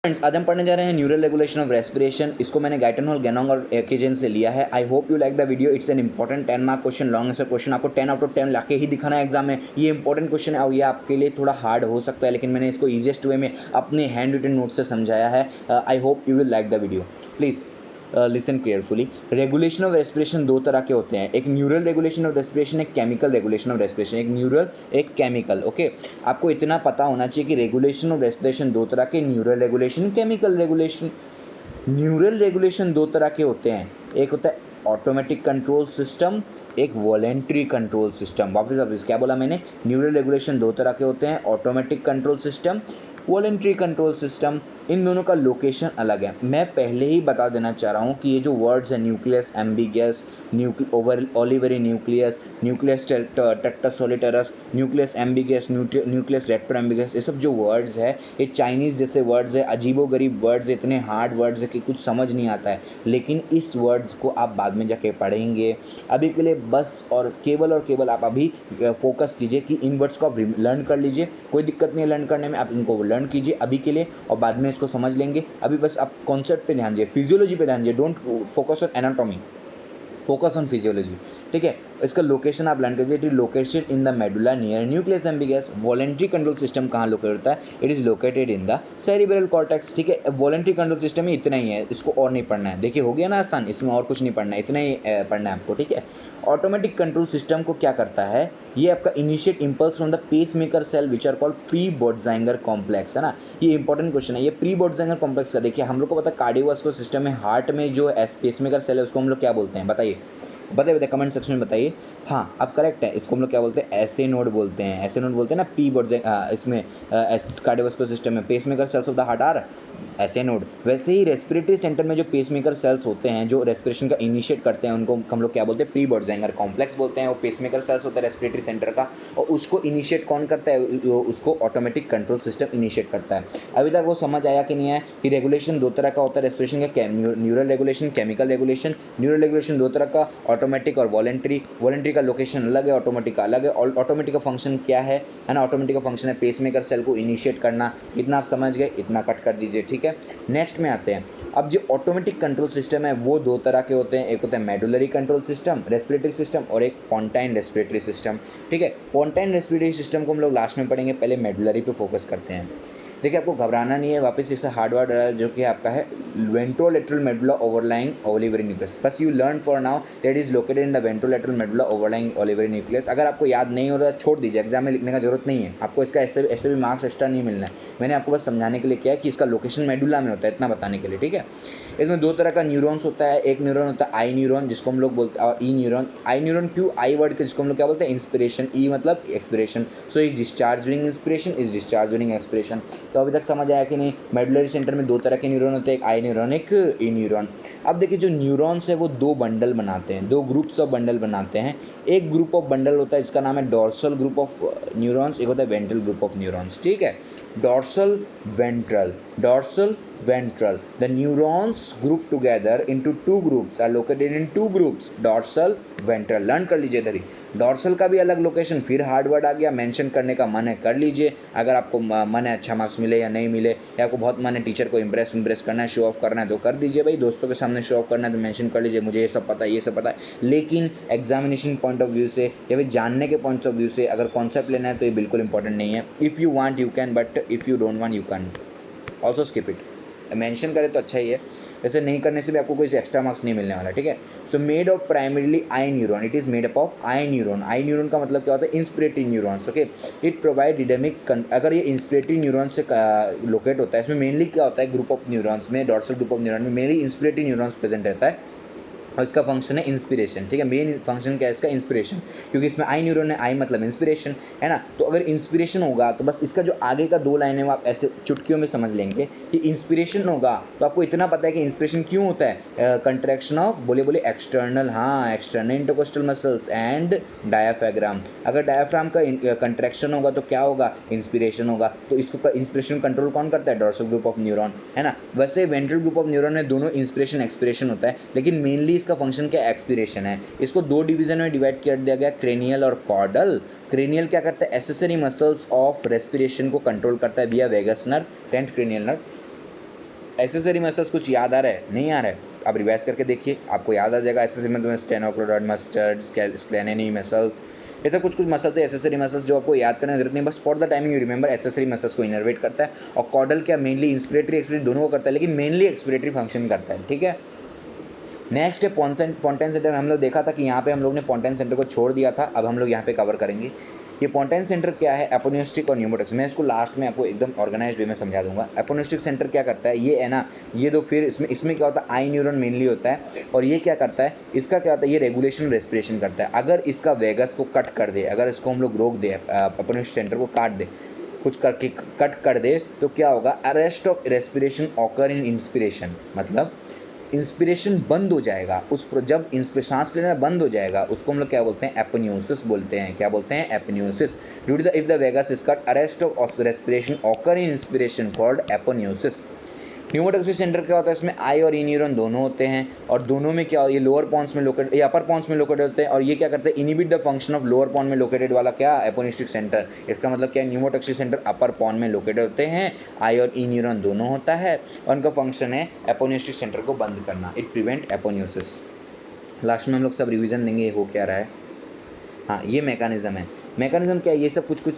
Friends, आज हम पढ़ने जा रहे हैं न्यूरल रेगुलेशन ऑफ रेस्पिरेशन। इसको मैंने गाइटन हॉल, गैनोंग और एकेजन से लिया है। I hope you like the video. It's an important 10 mark question, long answer question. आपको 10 आउट ऑफ 10 लाके ही दिखाना है एग्जाम में। ये इंपॉर्टेंट क्वेश्चन है और ये आपके लिए थोड़ा हार्ड हो सकता है, लेकिन मैंने इसको ईजिएस्ट वे में अपने हैंड रिटन नोट से समझाया है। I hope you will like the video. Please listen carefully. Regulation of respiration दो तरह के होते हैं, एक न्यूरल रेगुलेशन ऑफ रेस्पिरेशन, एक केमिकल रेगुलेशन ऑफ रेस्पिरेशन। एक न्यूरल, एक केमिकल। ओके, आपको इतना पता होना चाहिए कि रेगुलेशन ऑफ रेस्पिरेशन दो तरह के, neural regulation, chemical regulation. Neural regulation दो तरह के होते हैं, एक होता है ऑटोमेटिक कंट्रोल सिस्टम, एक वॉलेंट्री कंट्रोल सिस्टम। वापस क्या बोला मैंने? न्यूरल रेगुलेशन दो तरह के होते हैं, automatic control system, voluntary control system. इन दोनों का लोकेशन अलग है। मैं पहले ही बता देना चाह रहा हूँ कि ये जो वर्ड्स हैं, nucleus ambiguus, olivary nucleus, nucleus टेट्रा solitarius, nucleus ambiguus, nucleus retro ambiguus, ये सब जो वर्ड्स है ये चाइनीज़ जैसे वर्ड्स है, अजीबोगरीब वर्ड्स, इतने हार्ड वर्ड्स है कि कुछ समझ नहीं आता है। लेकिन इस वर्ड्स को आप बाद में जाके पढ़ेंगे। अभी के लिए बस और केवल आप अभी फोकस कीजिए कि इन वर्ड्स को आप लर्न कर लीजिए। कोई दिक्कत नहीं है लर्न करने में, आप इनको लर्न कीजिए अभी के लिए और बाद में इसको समझ लेंगे। अभी बस आप कॉन्सेप्ट पे ध्यान दीजिए, फिजियोलॉजी पे ध्यान दीजिए। Don't focus on anatomy, focus on physiology. ठीक है, इसका लोकेशन आप लर्न कीजिए। It is located in the medulla near nucleus ambiguous. Voluntary control system कहाँ लोकेट होता है? It is located in the cerebral cortex. ठीक है, वॉलेंट्री कंट्रोल सिस्टम ही इतना ही है, इसको और नहीं पढ़ना है। देखिए हो गया ना आसान, इसमें और कुछ नहीं पढ़ना है, इतना ही पढ़ना है आपको। ठीक है, ऑटोमेटिक कंट्रोल सिस्टम को क्या करता है? ये आपका initiate impulse from the pace maker cell which are called pre Botzinger complex, है ना। ये इंपॉर्टेंट क्वेश्चन है। ये प्री बोर्डजाइंगर कॉम्प्लेक्स का देखिए, हम लोग को पता है कार्डियोवास्कुलर सिस्टम में हार्ट में जो पेस मेकर सेल है उसको हम लोग क्या बोलते हैं? बताइए बताइए कमेंट सेक्शन में बताइए। हाँ, आप करेक्ट है, इसको हम लोग क्या बोलते हैं? ऐसे नोड बोलते हैं। ऐसे नोड बोलते हैं ना पी बोर्ड इसमें कार्डियोवास्कुलर सिस्टम में pacemaker cells of the heart are ऐसे नोड। वैसे ही रेस्पिरेटरी सेंटर में जो पेसमेकर सेल्स होते हैं जो रेस्पिरेशन का इनिशिएट करते हैं उनको हम लोग क्या बोलते हैं? प्री बोर्डजाइंगर कॉम्प्लेक्स बोलते हैं। वो पेसमेकर सेल्स होता है रेस्पिरेटरी सेंटर का, और उसको इनिशिएट कौन करता है? उसको ऑटोमेटिक कंट्रोल सिस्टम इनिशिएट करता है। अभी तक वो समझ आया कि नहीं है कि रेगुलेशन दो तरह का होता है रेस्पिरेशन का? Neural regulation, chemical regulation. Neural regulation दो तरह का, ऑटोमेटिक और वॉलेंट्री। वॉलेंट्री का लोकेशन अलग है, ऑटोमेटिक का अलग है। ऑटोमेटिक का फंक्शन क्या है ना? ऑटोमेटिक का फंक्शन है पेसमेकर सेल को इनिशिएट करना। इतना आप समझ गए, इतना कट कर दीजिए। ठीक है, नेक्स्ट में आते हैं। अब जो ऑटोमेटिक कंट्रोल सिस्टम है वो दो तरह के होते हैं, एक होता है medullary control system, respiratory system, और एक पोंटाइन रेस्पिरेटरी सिस्टम। ठीक है, पोंटाइन रेस्पिरेटरी सिस्टम को हम लोग लास्ट में पढ़ेंगे, पहले मेडुलरी पे फोकस करते हैं। देखिए आपको घबराना नहीं है, वापस इससे हार्ड वर्ड जो कि आपका है ventrolateral medulla overlying olivary nucleus. बस you learn for now that is located in the ventrolateral medulla overlying olivary nucleus. अगर आपको याद नहीं हो रहा छोड़ दीजिए, एग्जाम में लिखने का जरूरत नहीं है आपको, इसका ऐसे भी मार्क्स एक्स्ट्रा नहीं मिलना है। मैंने आपको बस समझाने के लिए किया है कि इसका लोकेशन मेडुला में होता है, इतना बताने के लिए। ठीक है, इसमें दो तरह का न्यूरॉन्स होता है। एक न्यूरॉन होता है आई न्यूरॉन जिसको हम लोग बोलते हैं, और ई न्यूरॉन। आई न्यूरॉन क्यों? आई वर्ड के जिसको हम लोग क्या बोलते हैं? इंस्पिरेशन। ई मतलब expiration. So is discharge during inspiration, is discharge during expiration. तो अभी तक समझ आया कि नहीं? मेडुलरी सेंटर में दो तरह के न्यूरॉन होते हैं, एक आई न्यूरॉन, एक ई न्यूरॉन। अब देखिए जो न्यूरॉन्स है वो दो बंडल बनाते हैं, दो ग्रुप्स ऑफ बंडल बनाते हैं। एक ग्रुप ऑफ बंडल होता है जिसका नाम है डॉर्सल ग्रुप ऑफ न्यूरॉन्स, एक होता है वेंट्रल ग्रुप ऑफ न्यूरॉन्स। ठीक है, dorsal ventral, dorsal ventral. The neurons group together into two groups are located in two groups, dorsal ventral. Learn कर लीजिए इधर ही। डॉर्सल का भी अलग लोकेशन, फिर हार्ड वर्ड आ गया, मेंशन करने का मन है कर लीजिए। अगर आपको मन है अच्छा मार्क्स मिले या नहीं मिले, या आपको बहुत मन है टीचर को इम्प्रेस करना है, शो ऑफ करना है तो कर दीजिए भाई। दोस्तों के सामने शो ऑफ करना है तो मेंशन कर लीजिए मुझे ये सब पता है, ये सब पता है। लेकिन एग्जामिनेशन पॉइंट ऑफ व्यू से या फिर जानने के पॉइंट ऑफ व्यू से अगर कॉन्सेप्ट लेना है तो ये बिल्कुल इंपॉर्टेंट नहीं है। If you want you can, but if you don't want you can also skip it. Mention करें तो अच्छा ही है, वैसे नहीं करने से भी आपको कोई एक्स्ट्रा मार्क्स नहीं मिलने वाला। ठीक है, so made of primarily I neuron, it is made up of I neuron. I neuron का मतलब क्या होता है? Inspiratory neurons. Okay, it provide rhythmic. अगर ये इंस्पिरेटरी न्यूरॉन से लोकेट होता है, इसमें मेनली क्या होता है? ग्रुप ऑफ न्यूरॉन्स में, डॉर्सल ग्रुप ऑफ न्यूरॉन में मेनली इंस्पिरेटरी न्यूरॉन्स प्रेजेंट रहता है और इसका फंक्शन है इंस्पिरेशन। ठीक है, मेन फंक्शन क्या है इसका? इंस्पिरेशन, क्योंकि इसमें आई न्यूरॉन है, आई मतलब इंस्पिरेशन, है ना। तो अगर इंस्पिरेशन होगा तो बस इसका जो आगे का दो लाइन है वो आप ऐसे चुटकियों में समझ लेंगे कि इंस्पिरेशन होगा तो आपको इतना पता है कि इंस्पिरेशन क्यों होता है? कंट्रैक्शन ऑफ, बोले बोले एक्सटर्नल, हाँ external intercostal muscles and diaphragm. अगर डायाफ्राम का कंट्रैक्शन होगा तो क्या होगा? इंस्पिरेशन होगा। तो इसको इंस्पिरेशन कंट्रोल कौन करता है? डॉर्सल ग्रुप ऑफ न्यूरॉन, है ना। वैसे वेंट्रल ग्रुप ऑफ न्यूरॉन में दोनों इंस्पिरेशन एक्सपिरेशन होता है, लेकिन मेनली इसका फंक्शन क्या? एक्सपिरेशन है। इसको दो डिवीजन में डिवाइड कर दिया गया, क्रेनियल और कॉर्डल। क्रेनियल क्या करता है? एसेसरी मसल्स ऑफ रेस्पिरेशन को कंट्रोल करता है via vagus nerve, 10th cranial nerve. Accessory muscles कुछ याद आ रहा है? नहीं आ रहा है? आप रिवाइज करके देखिए, आपको याद आ जाएगा। एसेसरी में तुम्हें स्टेनोक्लोडॉन मस्टर्ड, स्क्लेनेनी मसल्स, ऐसा कुछ कुछ मसल्स है एसेसरी मसल्स जो आपको याद करने की जरूरत नहीं, बस for the timing you remember accessory muscles को इनर्वेट करता है। और कॉर्डल क्या मेनली इंस्पिरेटरी एक्सपिरेटरी दोनों को करता है, लेकिन मेनली एक्सपिरेटरी फंक्शन करता है, ठीक है। नेक्स्ट है पोंटाइन सेंटर। हम लोग देखा था कि यहाँ पे हम लोग ने पोंटाइन सेंटर को छोड़ दिया था, अब हम लोग यहाँ पे कवर करेंगे। ये पोंटाइन सेंटर क्या है? एपोनिस्टिक और न्यूमोटॉक्सिक। मैं इसको लास्ट में आपको एकदम ऑर्गेनाइज्ड वे में समझा दूंगा। एपोनिस्टिक सेंटर क्या करता है, ये है ना, ये तो फिर इसमें क्या होता है, आई न्यूरॉन मेनली होता है। और ये क्या करता है, इसका क्या होता है, ये रेगुलेशन रेस्पिरेशन करता है। अगर इसका वेगस को कट कर दे, अगर इसको हम लोग रोक दे, एपोनिस्टिक सेंटर को काट दे, कुछ करके कट कर दे, तो क्या होगा, arrest of respiration occur in inspiration, मतलब इंस्पिरेशन बंद हो जाएगा। जब सांस लेना बंद हो जाएगा, उसको हम लोग क्या बोलते हैं, एपोनियोसिस बोलते हैं। क्या बोलते हैं? Apneusis. Due to the if the vagus is cut, arrest of respiration occur in inspiration called apneusis. Pneumotaxic centre क्या होता है, इसमें आई और ई न्यूरॉन दोनों होते हैं, और दोनों में क्या, ये लोअर पॉन्स में लोकेटेड, ये अपर पॉन्स में लोकेटेड होते हैं। और ये क्या करते हैं, inhibit the function of lower pons में लोकेटेड वाला क्या, एपोनिस्टिक सेंटर। इसका मतलब क्या है, न्यूमोटॉक्सिक सेंटर अपर पॉन में लोकेटेड होते हैं, आई और ई न्यूरॉन दोनों होता है, और उनका फंक्शन है एपोनिस्टिक सेंटर को बंद करना, इट प्रिवेंट एपोनियोसिस। लास्ट में हम लोग सब रिविजन देंगे ये हो क्या रहा है। हाँ, ये मैकेनिज्म है। मैकेनिज्म क्या है, ये सब कुछ कुछ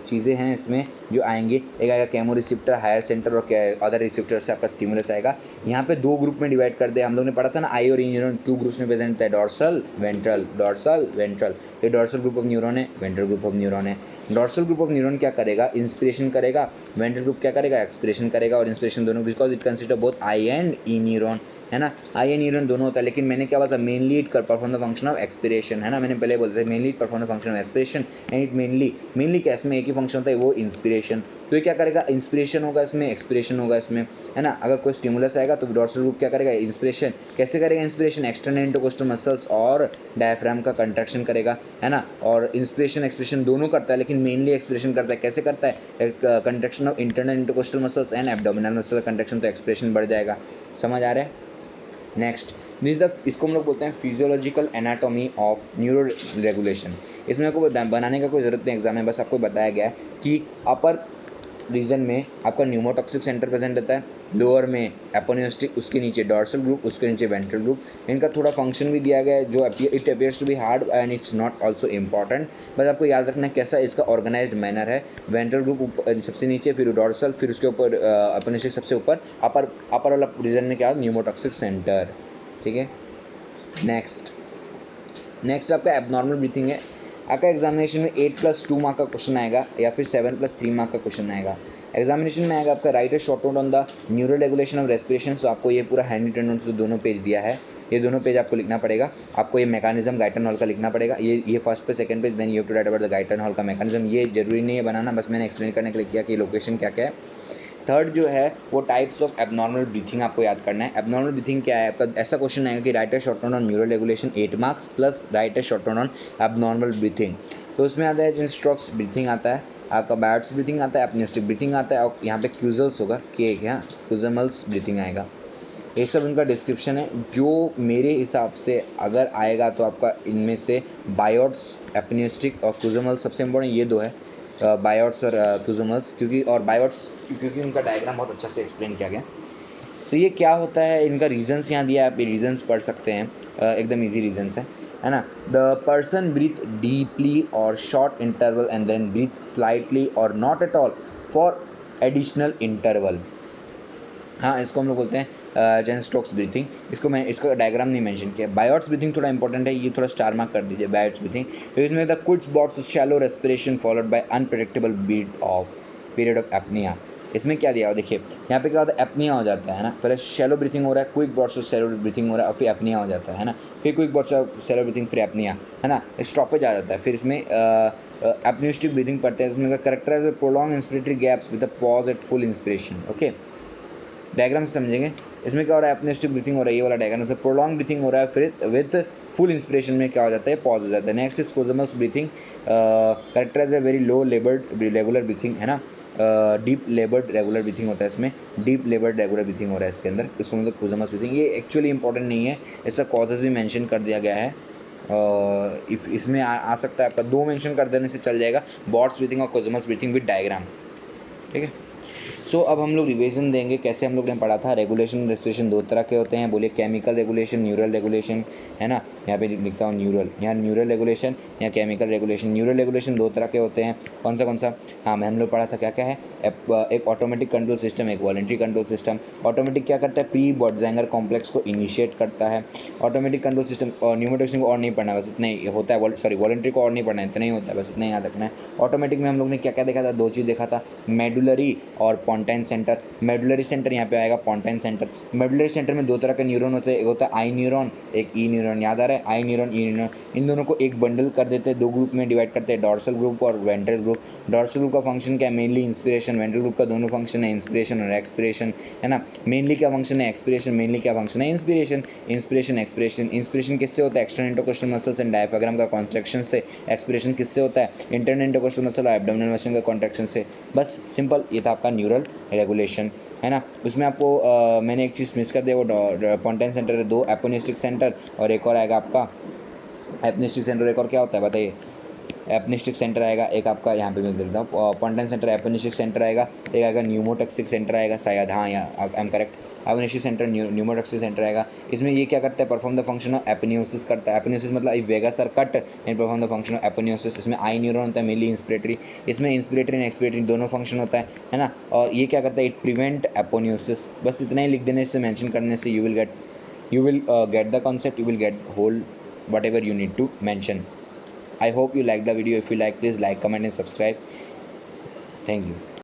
चीज़ें हैं इसमें जो आएंगे। एक आएगा केमो रिसिप्टर, हायर सेंटर, और अदर रिसिप्टर से आपका स्टिमुलस आएगा। यहाँ पे दो ग्रुप में डिवाइड कर दे, हम लोग ने पढ़ा था ना, आई और ई न्यूरॉन 2 ग्रुप्स में प्रेजेंट है, डॉर्सल वेंट्रल, डॉर्सल वेंट्रल। ये डॉर्सल ग्रुप ऑफ न्यूरॉन है, वेंट्रल ग्रुप ऑफ न्यूरॉन है। डॉर्सल ग्रुप ऑफ न्यूरॉन क्या करेगा, इंस्पिरेशन करेगा, वेंट्रल ग्रुप क्या करेगा, एक्सपिरेशन करेगा और इंस्पिरेशन दोनों, because it consist of both I and E neuron, है ना। आई एंड न्यूरॉन दोनों होता है, लेकिन मैंने क्या बोला था, mainly it perform the function of expiration, है ना, मैंने पहले बोला था mainly it perform the function of expiration and it mainly क्या, इसमें एक ही फंक्शन होता है, वो इंस्पिरेशन। तो ये क्या करेगा, इंस्पिरेशन होगा इसमें, एक्सपिरेशन होगा इसमें, है ना। अगर कोई स्टिमुलस आएगा तो डॉर्सल ग्रुप क्या करेगा, इंस्पिरेशन। कैसे करेगा इंस्पिरेशन, एक्सटर्नल इंटरकोस्टल मसल्स और डायफ्राम का कंट्रैक्शन करेगा, है ना। और इंस्पिरेशन एक्सपिरेशन दोनों करता है, लेकिन मेनली एक्सपिरेशन करता है। कैसे करता है, contraction of internal intercostal muscles and abdominal muscle contraction, तो एक्सपिरेशन बढ़ जाएगा। समझ आ रहा है। नेक्स्ट दिस द, इसको हम लोग बोलते हैं physiological anatomy of neuro regulation. इसमें आपको बनाने का कोई ज़रूरत नहीं, एग्जाम में बस आपको बताया गया है कि अपर रीजन में आपका न्यूमोटॉक्सिक सेंटर प्रेजेंट रहता है, लोअर में एपोनिस्टिक, उसके नीचे डॉर्सल ग्रुप, उसके नीचे वेंट्रल ग्रुप। इनका थोड़ा फंक्शन भी दिया गया है जो it appears to be hard and it's not also important, बस आपको याद रखना है कैसा इसका ऑर्गेनाइज्ड मैनर है। वेंट्रल ग्रुप सबसे नीचे, फिर डॉर्सल, फिर उसके ऊपर एपोनिस्टिक सबसे ऊपर, अपर वाला रीजन में क्या, न्यूमोटॉक्सिक सेंटर, ठीक है। नेक्स्ट आपका एबनॉर्मल ब्रीथिंग है। आपका एग्जामिनेशन में 8+2 मार्क का क्वेश्चन आएगा, या फिर 7+3 मार्क का क्वेश्चन आएगा। एग्जामिनेशन में आएगा आपका write a short note on the neuro regulation of respiration. So आपको ये पूरा हैंड रिटन नोट दोनों पेज दिया है, ये दोनों पेज आपको लिखना पड़ेगा। आपको ये मैकेनिज्म गाइटन हॉल का लिखना पड़ेगा, ये फर्स्ट पे, second page, then you have to write about the Guyton Hall का मैकेनिज्म। ये जरूरी नहीं है बनाना, बस मैंने एक्सप्लेन करने के लिए किया कि लोकेशन क्या क्या है। थर्ड जो है वो टाइप्स ऑफ एबनॉर्मल ब्रीथिंग आपको याद करना है। एबनॉर्मल ब्रीथिंग क्या है, आपका ऐसा क्वेश्चन आएगा कि right a short note on neuro regulation 8 marks plus right a short note on abnormal breathing. तो उसमें आता है जिनस्ट्रोक्स ब्रीथिंग आता है, आपका बायोट्स ब्रीथिंग आता है, अपनिस्टिक ब्रीथिंग आता है, और यहाँ पे क्यूजल्स होगा, के क्या क्यूजमल्स ब्रीथिंग आएगा। ये सब उनका डिस्क्रिप्शन है। जो मेरे हिसाब से अगर आएगा तो आपका इनमें से बायोट्स, अपनिस्टिक और क्यूजमल्स सबसे इंपॉर्टेंट ये दो है, बायोट्स और क्यूजमल्स, क्योंकि उनका डायग्राम बहुत अच्छा से एक्सप्लेन किया गया। तो ये क्या होता है, इनका रीजंस यहाँ दिया है, आप ये रीजंस पढ़ सकते हैं, एकदम इजी रीजंस है ना। द पर्सन ब्रीथ डीपली और short interval and then breathe slightly और not at all for additional interval. हाँ, इसको हम लोग बोलते हैं जेनस्ट्रोक्स ब्रीथिंग। इसका डायग्राम नहीं मेंशन किया। बायोट्स ब्रीथिंग थोड़ा इंपॉर्टेंट है, ये थोड़ा स्टार मार्क कर दीजिए, बायोट्स ब्रीथिंग। तो इसमें द क्विट्स bouts shallow respiration followed by unpredictable breath of period of apnea. इसमें क्या दिया हो देखिए, यहाँ पे क्या होता है, एपनिया हो जाता है ना, पहले शैलो ब्रीथिंग हो रहा है, quick bots of shallow breathing हो रहा है, और फिर एपनिया हो जाता है ना, फिर quick bots of shallow breathing, फिर एपनिया, है ना, स्टॉपेज आ जाता है। फिर इसमें एपनिस्टिक ब्रीथिंग पढ़ते हैं, इसमें characterize with prolong inspiratory gaps with a pause at full inspiration. Okay, diagram से समझेंगे। इसमें क्या हो रहा है, अपनिस्टिक ब्रीथिंग हो रहा है, ये वाला डायग्राम से प्रोलॉन्ग ब्रीथिंग हो रहा है, फिर विद फुल इंस्पिरेशन में क्या हो जाता है, पॉज हो जाता है। नेक्स्ट इज क्यूजमल्स ब्रीथिंग, करेक्टराइज है वेरी लो लेबर्ड रेगुलर ब्रीथिंग, है ना, डीप लेबर्ड रेगुलर ब्रीथिंग होता है इसमें, डीप लेबर्ड रेगुलर ब्रीथिंग हो रहा है इसके अंदर, इसको मतलब क्यूजमल्स ब्रीथिंग। ये एक्चुअली इंपॉर्टेंट नहीं है, इसका कॉजेज भी मेंशन कर दिया गया है। इसमें आ सकता है आपका 2 मेंशन कर देने से चल जाएगा, बॉट्स ब्रीथिंग और क्यूजमल्स ब्रीथिंग विद डायग्राम, ठीक है। सो अब हम लोग रिवीजन देंगे कैसे हम लोग ने पढ़ा था। रेगुलेशन रेस्पिरेशन दो तरह के होते हैं, बोलिए केमिकल रेगुलेशन, न्यूरल रेगुलेशन, है ना। यहाँ पे लिखता हूँ न्यूरल, यहाँ न्यूरल रेगुलेशन या केमिकल रेगुलेशन। न्यूरल रेगुलेशन दो तरह के होते हैं, कौन सा। हाँ, मैं हम लोग पढ़ा था क्या क्या है। एक ऑटोमेटिक कंट्रोल सिस्टम, एक वॉलंटरी कंट्रोल सिस्टम। ऑटोमेटिक क्या करता है, प्री बॉडजेंगर कॉम्प्लेक्स को इनिशिएट करता है। ऑटोमेटिक कंट्रोल सिस्टम और न्यूमोटेक्सिन को और नहीं पढ़ना, बस इतना ही होता है। सॉरी, वॉलंटरी को और नहीं पढ़ना, इतना ही होता है, बस इतना ही याद रखना है। ऑटोमेटिक में हम लोग ने क्या क्या देखा था, दो चीज़ देखा था, मेडुलरी और पोंटाइन सेंटर। मेडुलरी सेंटर यहाँ पे आएगा, पोंटाइन सेंटर। मेडुलरी सेंटर में दो तरह के न्यूरॉन होते हैं, एक होता है आई न्यूरॉन, एक ई न्यूरॉन। याद आ रहा है, आई न्यूरॉन, ई न्यूरॉन। इन दोनों को एक बंडल कर देते हैं, दो ग्रुप में डिवाइड करते हैं, डॉर्सल ग्रुप और वेंट्रल ग्रुप। डॉर्सल ग्रुप का फंक्शन क्या है, मेनली इंस्पिरेशन। वेंट्रल ग्रुप का दोनों फंक्शन है, इंस्पिरेशन और एक्सपिरेशन, है ना। मेनली क्या फंक्शन है, एक्सपिरेशन। मेनली क्या फंक्शन है, इंस्पिरेशन। Inspiration expiration. इंस्पिरेशन किससे होता है, external intercostal muscles and diaphragm का कॉन्ट्रैक्शन से। एक्सपिरेशन किससे होता है, इंटरनल इंटरकोस्टल मसल और एब्डोमिनल मसल का कॉन्ट्रैक्शन से। बस सिंपल, ये था आपका न्यूरल रेगुलेशन, है ना। उसमें आपको मैंने एक चीज़ मिस कर दिया, वो पोंटाइन सेंटर है, दो एपोनिस्टिक सेंटर और एक और आएगा आपका एपनिस्टिक सेंटर। एक और क्या होता है बताइए, एपनिस्टिक सेंटर आएगा, एक आपका यहाँ पे मिल देता हूँ, पोंटाइन सेंटर, एपनिस्टिक सेंटर आएगा, एक आएगा न्यूमोटॉक्सिक सेंटर आएगा शायद, हाँ या I am correct. Apneustic centre, pneumotaxic centre आएगा। इसमें ये क्या करता है, perform the function of apneusis करता है। एपनियोसिस मतलब if vagus are cut and perform the function of apneusis. इसमें आई न्यूरॉन होता है, मेनली इंस्पिरेटरी। इसमें इंस्पिरेटरी एंड एक्सपिरेटरी दोनों फंक्शन होता है ना। और ये क्या करता है, इट प्रिवेंट एपोनियोसिस। बस इतना ही लिख देने से, मेंशन करने से, you will get the concept, you will get whole whatever you need to mention. I hope you like the video. If you like, please like, comment and subscribe. Thank you.